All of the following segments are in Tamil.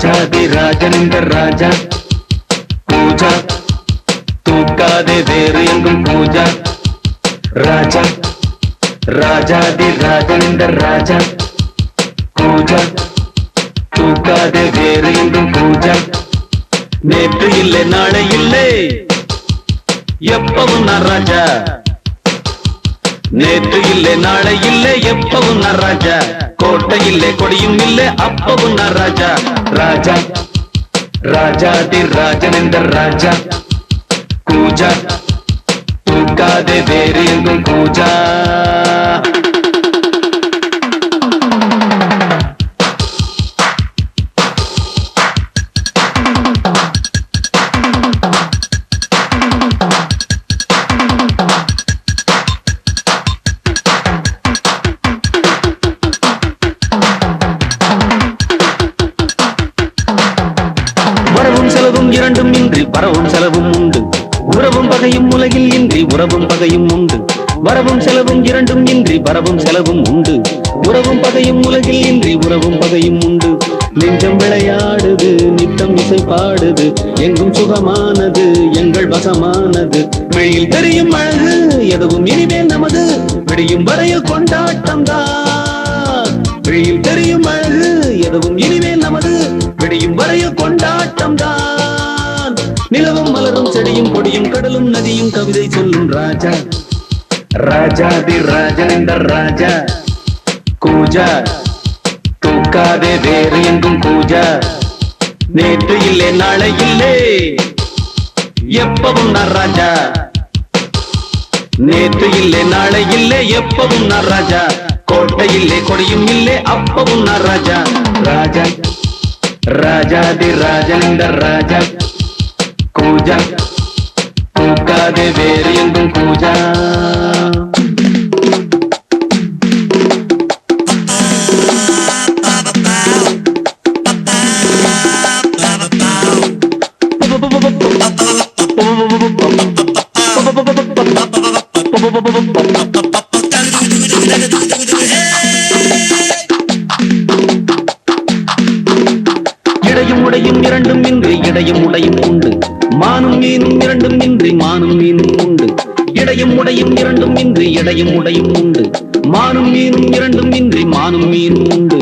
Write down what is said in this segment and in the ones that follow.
ராஜாதி ராஜனிந்த ராஜா பூஜா தூக்காதே வேறு எங்கும் பூஜா ராஜா ராஜாதி ராஜனிந்த ராஜா பூஜா தூக்காதே வேறு எங்கும் பூஜா நேற்று இல்லை நாளை இல்லை எப்பவும் நான் ராஜா நேற்று இல்லை நாளை இல்லை எப்பவும் நான் ராஜா கோட்டை இல்லை கொடியும் இல்லை அப்பவும் நான் ராஜா ராஜா ராஜாதி ராஜனிந்த ராஜா பூஜா தூக்காதே வேறு எங்கும் பூஜா வரவும் செலவும் இரண்டும் இன்றி வரவும் செலவும் உண்டு உறவும் பகையும் உலகில் இன்றி உறவும் பகையும் உண்டு வரவும் செலவும் இரண்டும் இன்றி வரவும் செலவும் உண்டு உறவும் பகையும் உலகில் இன்றி உறவும் பகையும் உண்டு நெஞ்சம் விளையாடுது நித்தம் இசை பாடுது எங்கும் சுகமானது எங்கள் வசமானது வெளியில் தெரியும் அழகு எதுவும் இனிமேல் நமது விடியும் வரையில் கொண்டாட்டம் தான் வெளியில் தெரியும் அழகு எதுவும் இனிமேல் நமது விடியும் வரையில் கொண்டாட்டம் தான் நிலவும் மலரும் செடியும் கொடியும் கடலும் நதியும் கவிதை சொல்லும் ராஜா ராஜாதி ராஜனிந்த ராஜா கூஜா தூக்காதே வேறு எங்கும் பூஜா நேற்று இல்லை நாளை இல்லை எப்பவும் நான் ராஜா நேற்று இல்லை நாளை இல்லை எப்பவும் நான் ராஜா கோட்டை இல்லை கொடியும் இல்லை அப்பவும் நான் ராஜா ராஜா ராஜாதி ராஜனிந்த ராஜா கூஜா தூக்காதே வேறு எங்கும் பூஜா இடையும் உடையும் இரண்டும் இன்றி இடையும் உடையும் உண்டு மானும் மீனும் இரண்டும் இன்றி மானும் மீனும் உண்டு இடையும் உடையும் இரண்டும் இன்றி இடையும் உடையும் உண்டு மானும் மீனும் இரண்டும் இன்றி மானும் மீனும் உண்டு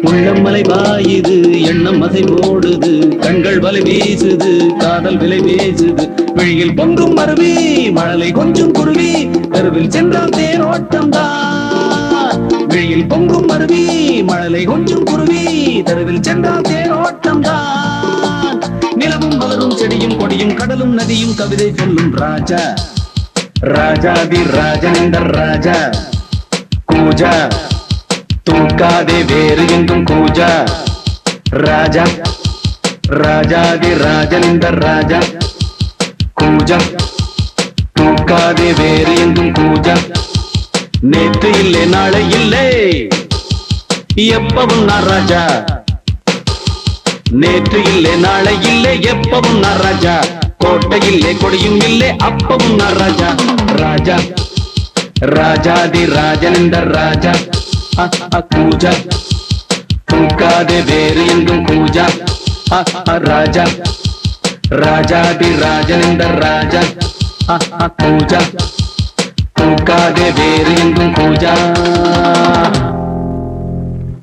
உள்ளம் மலை பாயுது எண்ணம் அசை போடுது கண்கள் வலை வீசுது காதல் விலை பேசுது வெளியில் பொங்கும் மருவி மழலை கொஞ்சம் குருவி தெருவில் சென்றால் தேரோட்டம் தான் வெளியில் பொங்கும் மருவி மழலை கொஞ்சம் குருவி தெருவில் சென்றால் தேரோட்டம் தான் நிலவும் மலரும் செடியும் கொடியும் கடலும் நதியும் கவிதை சொல்லும் ராஜா ராஜாதி ராஜனிந்த ராஜா கூஜா தூக்காதே வேறு எங்கும் கூஜா ராஜா ராஜாதி ராஜனிந்த ராஜா கூஜா தூக்காதே வேறு எங்கும் கூஜா நேற்று இல்லை நாளை இல்லை எப்பவும் நான் ராஜா நேற்று இல்லை நாளை இல்லை எப்பவும் நான் ராஜா கோட்டை இல்லை கொடியும் இல்லை அப்பவும் நான் ராஜா ராஜா ராஜாதி ராஜனிந்த ராஜா கூஜா தூக்காதே வேறு எங்கும் கூஜா ராஜா ராஜாதி ராஜனிந்த ராஜா கூஜா தூக்காதே வேறு எங்கும் கூஜா